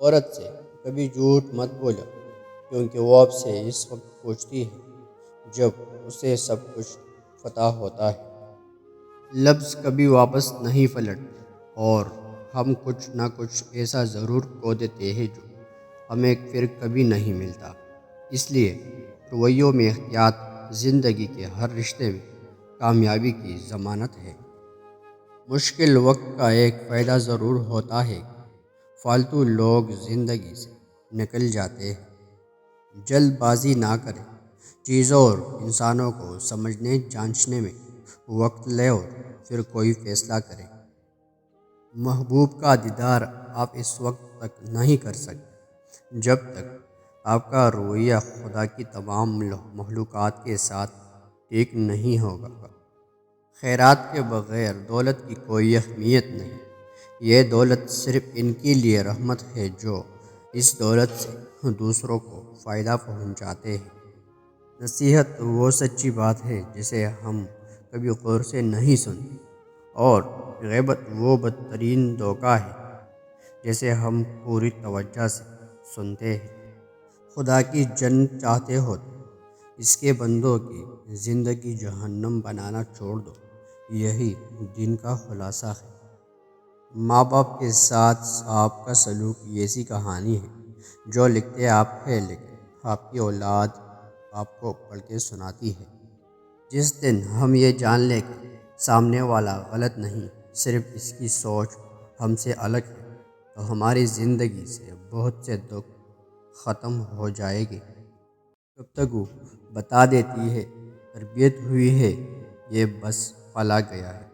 عورت سے کبھی جھوٹ مت بولو، کیونکہ وہ آپ سے اس وقت پوچھتی ہے جب اسے سب کچھ پتہ ہوتا ہے۔ لفظ کبھی واپس نہیں پلٹتے، اور ہم کچھ نہ کچھ ایسا ضرور کھو دیتے ہیں جو ہمیں پھر کبھی نہیں ملتا۔ اس لیے رویوں میں احتیاط زندگی کے ہر رشتے میں کامیابی کی ضمانت ہے۔ مشکل وقت کا ایک فائدہ ضرور ہوتا ہے کہ فالتو لوگ زندگی سے نکل جاتے ہیں۔ جلد بازی نہ کریں، چیزوں اور انسانوں کو سمجھنے جانچنے میں وقت لیں اور پھر کوئی فیصلہ کریں۔ محبوب کا دیدار آپ اس وقت تک نہیں کر سکتے جب تک آپ کا رویہ خدا کی تمام مخلوقات کے ساتھ ٹھیک نہیں ہوگا۔ خیرات کے بغیر دولت کی کوئی اہمیت نہیں۔ یہ دولت صرف ان کے لیے رحمت ہے جو اس دولت سے دوسروں کو فائدہ پہنچاتے ہیں۔ نصیحت وہ سچی بات ہے جسے ہم کبھی غور سے نہیں سنتے، اور غیبت وہ بدترین دھوکہ ہے جسے ہم پوری توجہ سے سنتے ہیں۔ خدا کی جنت چاہتے ہو تو اس کے بندوں کی زندگی جہنم بنانا چھوڑ دو۔ یہی دین کا خلاصہ ہے۔ ماں باپ کے ساتھ آپ کا سلوک ایسی کہانی ہے جو لکھتے آپ ہیں لیکن آپ کی اولاد آپ کو پڑھ کے سناتی ہے۔ جس دن ہم یہ جان لیں کہ سامنے والا غلط نہیں، صرف اس کی سوچ ہم سے الگ ہے، تو ہماری زندگی سے بہت سے دکھ ختم ہو جائے گے۔ گفتگو بتا دیتی ہے، تربیت ہوئی ہے، یہ بس پلا گیا ہے۔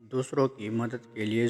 دوسروں کی مدد کے لیے